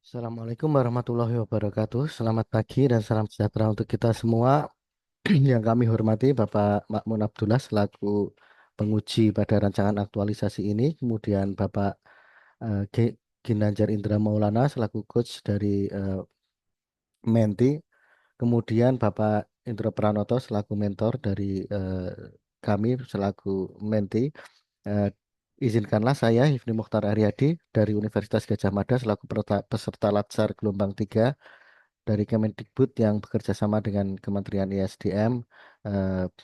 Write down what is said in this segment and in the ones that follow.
Assalamualaikum warahmatullahi wabarakatuh. Selamat pagi dan salam sejahtera untuk kita semua. Yang kami hormati Bapak Makmun Abdullah selaku penguji pada rancangan aktualisasi ini. Kemudian Bapak Ginanjar Indra Maulana selaku coach dari Menti. Kemudian Bapak Indro Pranoto selaku mentor dari kami selaku Menti. Eh, Izinkanlah saya, Hifni Mukhtar Aryadi dari Universitas Gadjah Mada selaku peserta Latsar Gelombang 3 dari Kemendikbud yang bekerja sama dengan Kementerian ISDM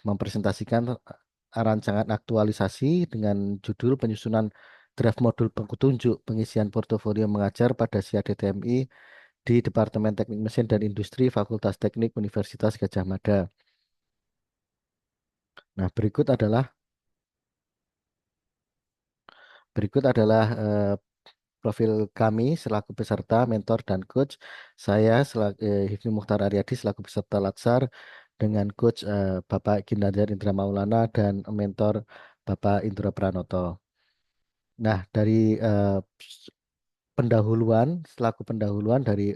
mempresentasikan rancangan aktualisasi dengan judul penyusunan draft modul petunjuk pengisian portofolio mengajar pada SIA DTMI di Departemen Teknik Mesin dan Industri Fakultas Teknik Universitas Gadjah Mada. Nah, berikut adalah profil kami selaku peserta, mentor, dan coach. Saya selaku Hifni Mukhtar Aryadi selaku peserta Latsar dengan coach Bapak Ginanjar Indra Maulana dan mentor Bapak Indra Pranoto. Nah, dari eh, selaku pendahuluan dari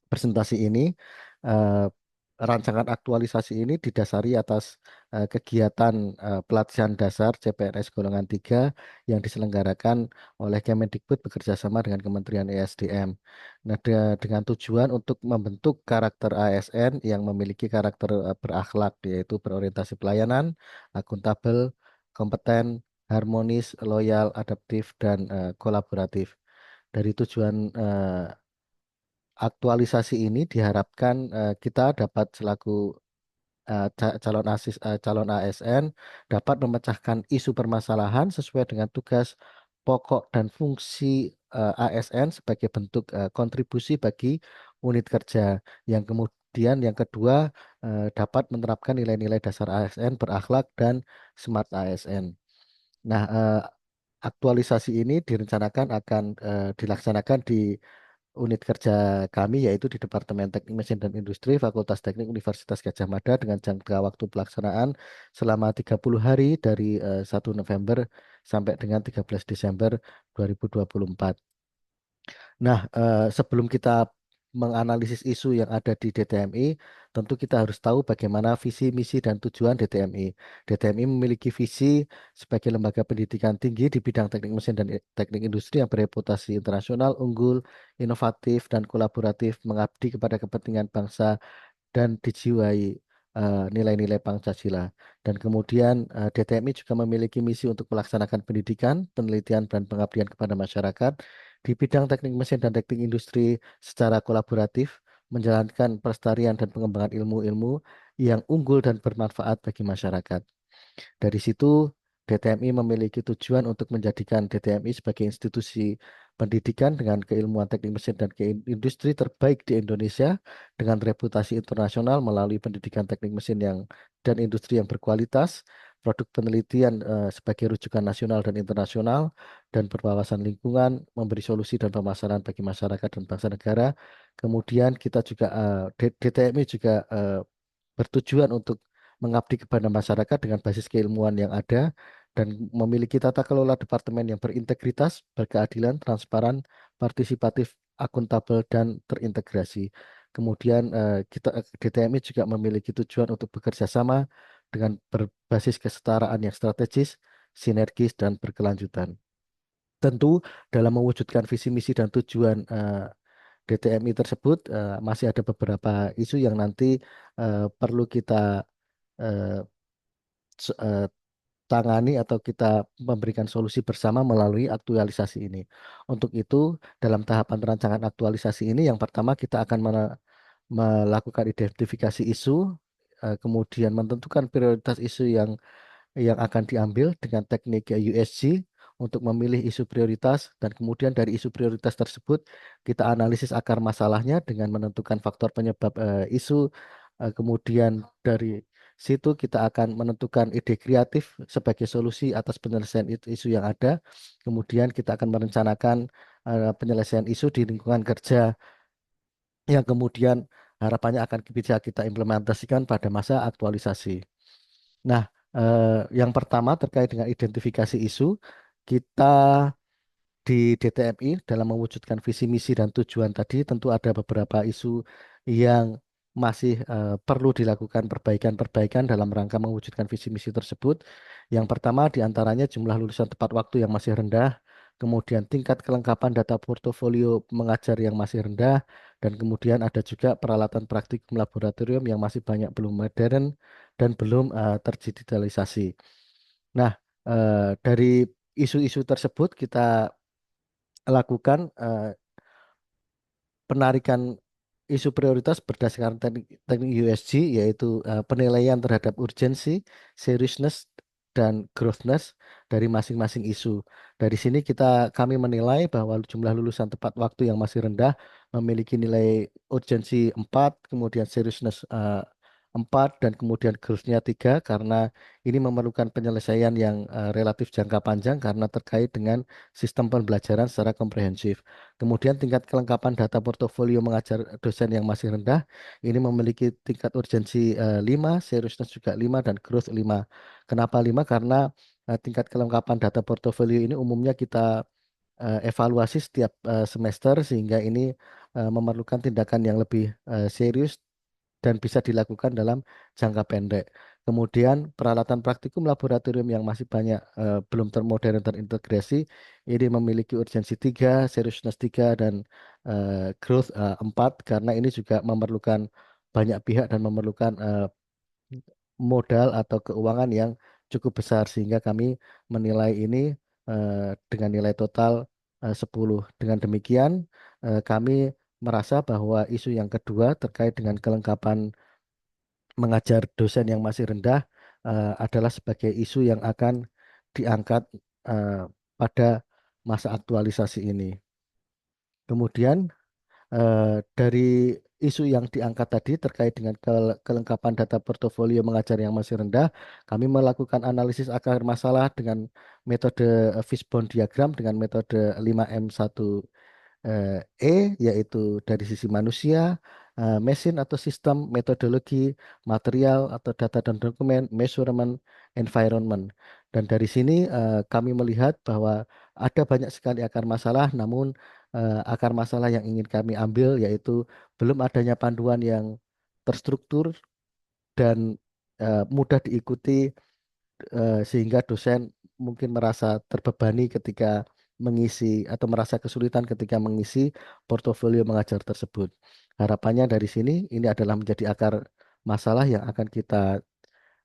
presentasi ini, eh, rancangan aktualisasi ini didasari atas kegiatan pelatihan dasar CPNS golongan 3 yang diselenggarakan oleh Kemendikbud bekerjasama dengan Kementerian ESDM. Nah, dengan tujuan untuk membentuk karakter ASN yang memiliki karakter berakhlak, yaitu berorientasi pelayanan, akuntabel, kompeten, harmonis, loyal, adaptif, dan kolaboratif. Dari tujuan aktualisasi ini diharapkan kita dapat selaku calon ASN dapat memecahkan isu permasalahan sesuai dengan tugas pokok dan fungsi ASN sebagai bentuk kontribusi bagi unit kerja. Yang kemudian yang kedua dapat menerapkan nilai-nilai dasar ASN berakhlak dan smart ASN. Nah, aktualisasi ini direncanakan akan dilaksanakan di unit kerja kami yaitu di Departemen Teknik Mesin dan Industri Fakultas Teknik Universitas Gadjah Mada dengan jangka waktu pelaksanaan selama 30 hari dari 1 November sampai dengan 13 Desember 2024. Nah, sebelum kita menganalisis isu yang ada di DTMI, tentu kita harus tahu bagaimana visi, misi, dan tujuan DTMI. DTMI memiliki visi sebagai lembaga pendidikan tinggi di bidang teknik mesin dan teknik industri yang bereputasi internasional, unggul, inovatif, dan kolaboratif, mengabdi kepada kepentingan bangsa dan dijiwai nilai-nilai Pancasila. Dan kemudian DTMI juga memiliki misi untuk melaksanakan pendidikan, penelitian, dan pengabdian kepada masyarakat di bidang teknik mesin dan teknik industri secara kolaboratif, menjalankan pelestarian dan pengembangan ilmu-ilmu yang unggul dan bermanfaat bagi masyarakat. Dari situ, DTMI memiliki tujuan untuk menjadikan DTMI sebagai institusi pendidikan dengan keilmuan teknik mesin dan industri terbaik di Indonesia dengan reputasi internasional melalui pendidikan teknik mesin dan industri yang berkualitas, produk penelitian sebagai rujukan nasional dan internasional, dan berwawasan lingkungan, memberi solusi dan pemasaran bagi masyarakat dan bangsa negara. Kemudian kita juga DTMI juga bertujuan untuk mengabdi kepada masyarakat dengan basis keilmuan yang ada dan memiliki tata kelola departemen yang berintegritas, berkeadilan, transparan, partisipatif, akuntabel, dan terintegrasi. Kemudian DTMI juga memiliki tujuan untuk bekerja sama dengan berbasis kesetaraan yang strategis, sinergis, dan berkelanjutan. Tentu dalam mewujudkan visi misi dan tujuan DTMI tersebut masih ada beberapa isu yang nanti perlu kita eh, s- eh, tangani atau kita memberikan solusi bersama melalui aktualisasi ini. Untuk itu, dalam tahapan rancangan aktualisasi ini, yang pertama kita akan melakukan identifikasi isu, kemudian menentukan prioritas isu yang akan diambil dengan teknik USG untuk memilih isu prioritas dan kemudian dari isu prioritas tersebut kita analisis akar masalahnya dengan menentukan faktor penyebab isu. Kemudian dari situ kita akan menentukan ide kreatif sebagai solusi atas penyelesaian isu yang ada. Kemudian kita akan merencanakan penyelesaian isu di lingkungan kerja yang kemudian harapannya akan bisa kita implementasikan pada masa aktualisasi. Nah, yang pertama terkait dengan identifikasi isu, kita di DTMI dalam mewujudkan visi misi dan tujuan tadi tentu ada beberapa isu yang masih perlu dilakukan perbaikan-perbaikan dalam rangka mewujudkan visi misi tersebut. Yang pertama diantaranya jumlah lulusan tepat waktu yang masih rendah, kemudian tingkat kelengkapan data portofolio mengajar yang masih rendah, dan kemudian ada juga peralatan praktikum laboratorium yang masih banyak belum modern dan belum terdigitalisasi. Nah, dari isu-isu tersebut kita lakukan penarikan isu prioritas berdasarkan teknik USG, yaitu penilaian terhadap urgensi, seriousness, dan growthness dari masing-masing isu. Dari sini kami menilai bahwa jumlah lulusan tepat waktu yang masih rendah memiliki nilai urgensi 4, kemudian seriousness 4, dan kemudian growth-nya 3, karena ini memerlukan penyelesaian yang relatif jangka panjang karena terkait dengan sistem pembelajaran secara komprehensif. Kemudian tingkat kelengkapan data portofolio mengajar dosen yang masih rendah, ini memiliki tingkat urgensi 5, seriousness juga 5, dan growth 5. Kenapa 5? Karena tingkat kelengkapan data portofolio ini umumnya kita evaluasi setiap semester, sehingga ini memerlukan tindakan yang lebih serius dan bisa dilakukan dalam jangka pendek. Kemudian peralatan praktikum laboratorium yang masih banyak belum termodern terintegrasi, ini memiliki urgensi 3, seriousness 3, dan growth 4, karena ini juga memerlukan banyak pihak dan memerlukan modal atau keuangan yang cukup besar, sehingga kami menilai ini dengan nilai total 10. Dengan demikian, kami merasa bahwa isu yang kedua terkait dengan kelengkapan mengajar dosen yang masih rendah adalah sebagai isu yang akan diangkat eh, pada masa aktualisasi ini. Kemudian dari isu yang diangkat tadi terkait dengan kelengkapan data portofolio mengajar yang masih rendah, kami melakukan analisis akar masalah dengan metode fishbone diagram dengan metode 5M1 yaitu dari sisi manusia, mesin atau sistem, metodologi, material atau data dan dokumen, measurement, environment. Dan dari sini kami melihat bahwa ada banyak sekali akar masalah, namun akar masalah yang ingin kami ambil yaitu belum adanya panduan yang terstruktur dan mudah diikuti, sehingga dosen mungkin merasa terbebani ketika mengisi atau merasa kesulitan ketika mengisi portofolio mengajar tersebut. Harapannya dari sini ini adalah menjadi akar masalah yang akan kita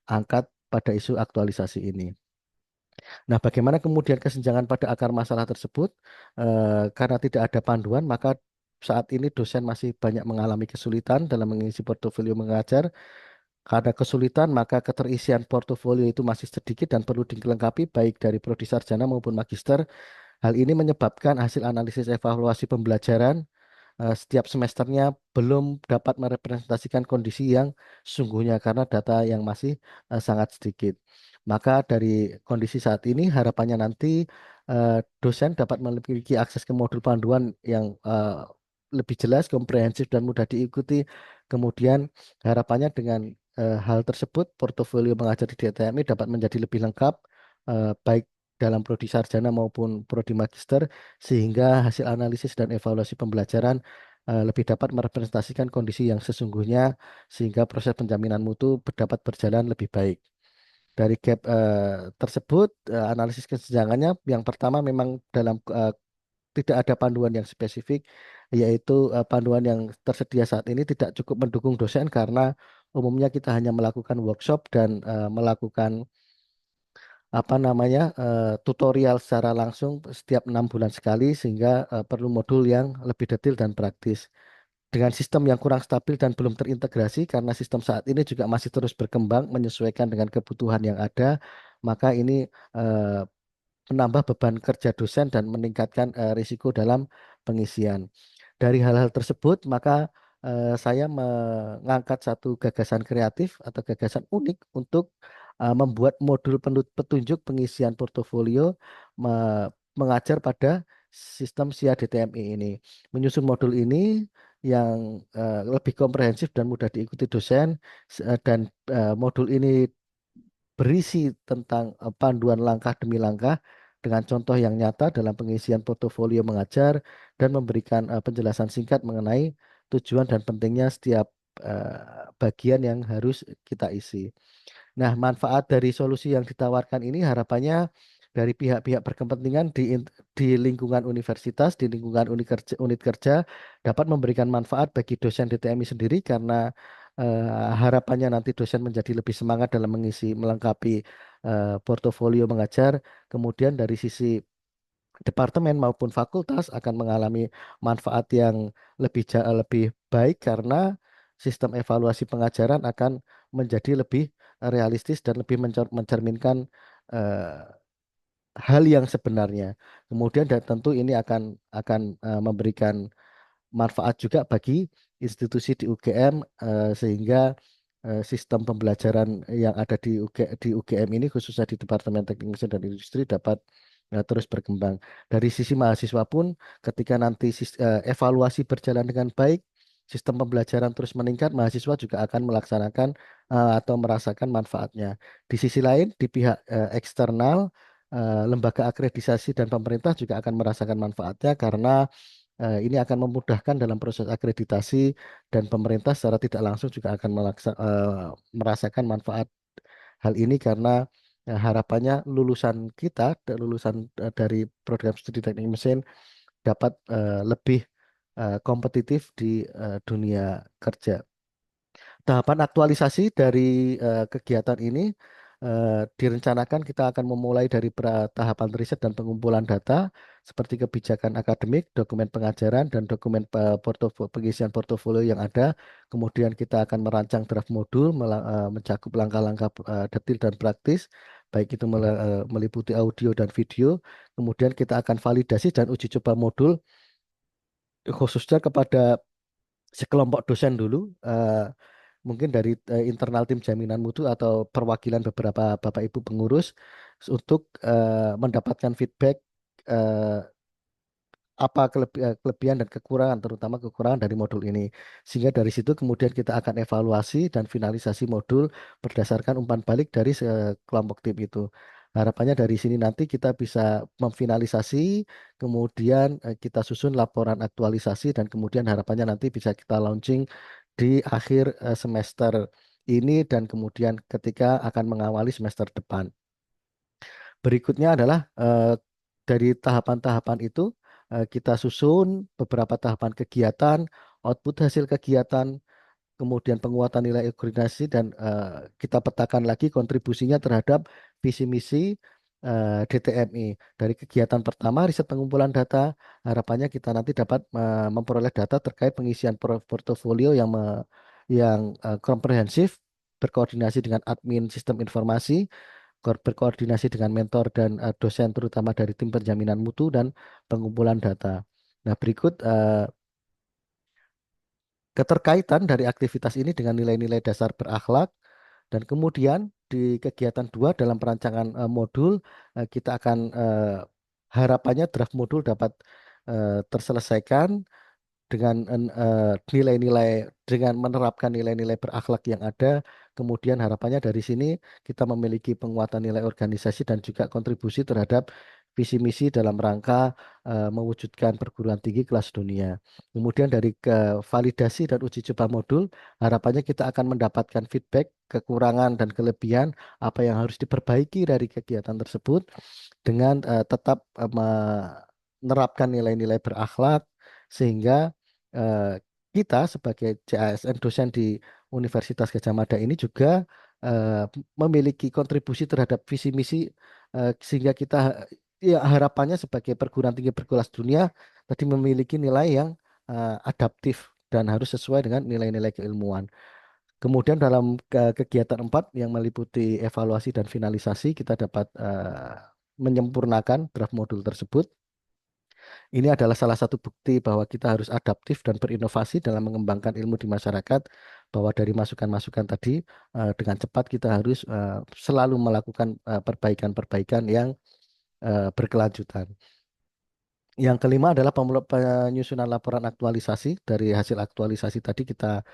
angkat pada isu aktualisasi ini. Nah, bagaimana kemudian kesenjangan pada akar masalah tersebut? Karena tidak ada panduan, maka saat ini dosen masih banyak mengalami kesulitan dalam mengisi portofolio mengajar. Karena kesulitan, maka keterisian portofolio itu masih sedikit dan perlu dilengkapi baik dari prodi sarjana maupun magister. Hal ini menyebabkan hasil analisis evaluasi pembelajaran setiap semesternya belum dapat merepresentasikan kondisi yang sesungguhnya karena data yang masih sangat sedikit. Maka dari kondisi saat ini harapannya nanti dosen dapat memiliki akses ke modul panduan yang lebih jelas, komprehensif, dan mudah diikuti. Kemudian harapannya dengan hal tersebut portofolio mengajar di DTMI dapat menjadi lebih lengkap, baik dalam prodi sarjana maupun prodi magister, sehingga hasil analisis dan evaluasi pembelajaran lebih dapat merepresentasikan kondisi yang sesungguhnya, sehingga proses penjaminan mutu dapat berjalan lebih baik. Dari gap tersebut, analisis kesenjangannya yang pertama memang dalam tidak ada panduan yang spesifik, yaitu panduan yang tersedia saat ini tidak cukup mendukung dosen karena umumnya kita hanya melakukan workshop dan melakukan apa namanya tutorial secara langsung setiap 6 bulan sekali, sehingga perlu modul yang lebih detail dan praktis. Dengan sistem yang kurang stabil dan belum terintegrasi, karena sistem saat ini juga masih terus berkembang menyesuaikan dengan kebutuhan yang ada, maka ini eh, menambah beban kerja dosen dan meningkatkan risiko dalam pengisian. Dari hal-hal tersebut, maka saya mengangkat satu gagasan kreatif atau gagasan unik untuk membuat modul petunjuk pengisian portofolio mengajar pada sistem SIA DTMI ini. Menyusun modul ini yang lebih komprehensif dan mudah diikuti dosen, dan modul ini berisi tentang panduan langkah demi langkah dengan contoh yang nyata dalam pengisian portofolio mengajar dan memberikan penjelasan singkat mengenai tujuan dan pentingnya setiap bagian yang harus kita isi. Nah, manfaat dari solusi yang ditawarkan ini harapannya dari pihak-pihak berkepentingan di lingkungan universitas, di lingkungan unit kerja dapat memberikan manfaat bagi dosen DTMI sendiri karena harapannya nanti dosen menjadi lebih semangat dalam mengisi melengkapi portofolio mengajar. Kemudian dari sisi departemen maupun fakultas akan mengalami manfaat yang lebih baik karena sistem evaluasi pengajaran akan menjadi lebih realistis dan lebih mencerminkan eh, hal yang sebenarnya. Kemudian dan tentu ini akan memberikan manfaat juga bagi institusi di UGM sehingga sistem pembelajaran yang ada di UGM ini khususnya di Departemen Teknik Mesin dan Industri dapat terus berkembang. Dari sisi mahasiswa pun ketika nanti evaluasi berjalan dengan baik, sistem pembelajaran terus meningkat, mahasiswa juga akan melaksanakan atau merasakan manfaatnya. Di sisi lain, di pihak eksternal, lembaga akreditasi dan pemerintah juga akan merasakan manfaatnya karena ini akan memudahkan dalam proses akreditasi dan pemerintah secara tidak langsung juga akan merasakan manfaat hal ini karena harapannya lulusan kita, lulusan dari program studi teknik mesin dapat lebih kompetitif di dunia kerja. Tahapan aktualisasi dari kegiatan ini direncanakan kita akan memulai dari tahapan riset dan pengumpulan data seperti kebijakan akademik, dokumen pengajaran, dan dokumen pengisian portofolio yang ada. Kemudian kita akan merancang draft modul mencakup langkah-langkah detil dan praktis, baik itu meliputi audio dan video. Kemudian kita akan validasi dan uji coba modul khususnya kepada sekelompok dosen dulu. Mungkin dari internal tim jaminan mutu atau perwakilan beberapa Bapak Ibu pengurus untuk mendapatkan feedback eh, apa kelebihan dan kekurangan, terutama kekurangan dari modul ini. Sehingga dari situ kemudian kita akan evaluasi dan finalisasi modul berdasarkan umpan balik dari kelompok tim itu. Harapannya dari sini nanti kita bisa memfinalisasi, kemudian kita susun laporan aktualisasi dan kemudian harapannya nanti bisa kita launching di akhir semester ini dan kemudian ketika akan mengawali semester depan. Berikutnya adalah dari tahapan-tahapan itu kita susun beberapa tahapan kegiatan, output hasil kegiatan, kemudian penguatan nilai koordinasi dan kita petakan lagi kontribusinya terhadap visi misi DTMI. Dari kegiatan pertama riset pengumpulan data, harapannya kita nanti dapat memperoleh data terkait pengisian portofolio yang komprehensif, berkoordinasi dengan admin sistem informasi, berkoordinasi dengan mentor dan dosen terutama dari tim penjaminan mutu dan pengumpulan data. Nah, berikut keterkaitan dari aktivitas ini dengan nilai-nilai dasar berakhlak dan kemudian di kegiatan 2 dalam perancangan modul kita akan harapannya draft modul dapat terselesaikan dengan nilai-nilai dengan menerapkan nilai-nilai berakhlak yang ada. Kemudian harapannya dari sini kita memiliki penguatan nilai organisasi dan juga kontribusi terhadap visi misi dalam rangka mewujudkan perguruan tinggi kelas dunia. Kemudian dari ke validasi dan uji coba modul, harapannya kita akan mendapatkan feedback kekurangan dan kelebihan apa yang harus diperbaiki dari kegiatan tersebut dengan tetap menerapkan nilai-nilai berakhlak sehingga eh, kita sebagai CASN dosen di Universitas Gadjah Mada ini juga memiliki kontribusi terhadap visi misi sehingga kita ya harapannya sebagai perguruan tinggi berkelas dunia tadi memiliki nilai yang adaptif dan harus sesuai dengan nilai-nilai keilmuan. Kemudian dalam kegiatan 4 yang meliputi evaluasi dan finalisasi kita dapat menyempurnakan draft modul tersebut. Ini adalah salah satu bukti bahwa kita harus adaptif dan berinovasi dalam mengembangkan ilmu di masyarakat, bahwa dari masukan-masukan tadi dengan cepat kita harus selalu melakukan perbaikan-perbaikan yang berkelanjutan. Yang kelima adalah penyusunan laporan aktualisasi. Dari hasil aktualisasi tadi kita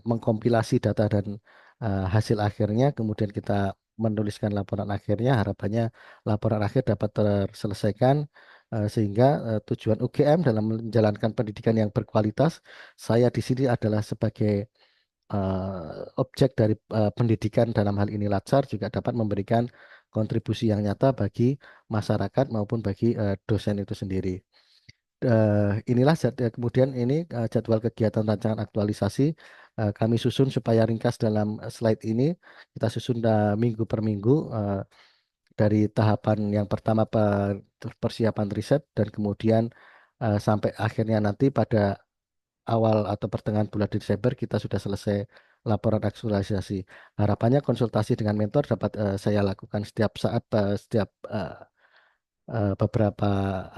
mengkompilasi data dan hasil akhirnya, kemudian kita menuliskan laporan akhirnya, harapannya laporan akhir dapat terselesaikan sehingga tujuan UGM dalam menjalankan pendidikan yang berkualitas, saya di sini adalah sebagai objek dari pendidikan dalam hal ini Latsar juga dapat memberikan kontribusi yang nyata bagi masyarakat maupun bagi dosen itu sendiri. Inilah kemudian ini jadwal kegiatan rancangan aktualisasi kami susun supaya ringkas dalam slide ini. Kita susun minggu per minggu dari tahapan yang pertama persiapan riset dan kemudian sampai akhirnya nanti pada awal atau pertengahan bulan Desember kita sudah selesai laporan aktualisasi. Harapannya konsultasi dengan mentor dapat saya lakukan setiap saat, setiap beberapa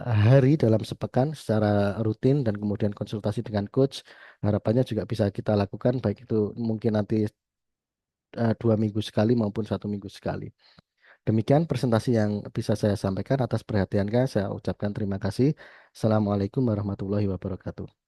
hari dalam sepekan secara rutin dan kemudian konsultasi dengan coach. Harapannya juga bisa kita lakukan baik itu mungkin nanti 2 minggu sekali maupun 1 minggu sekali. Demikian presentasi yang bisa saya sampaikan. Atas perhatiannya saya ucapkan terima kasih. Assalamualaikum warahmatullahi wabarakatuh.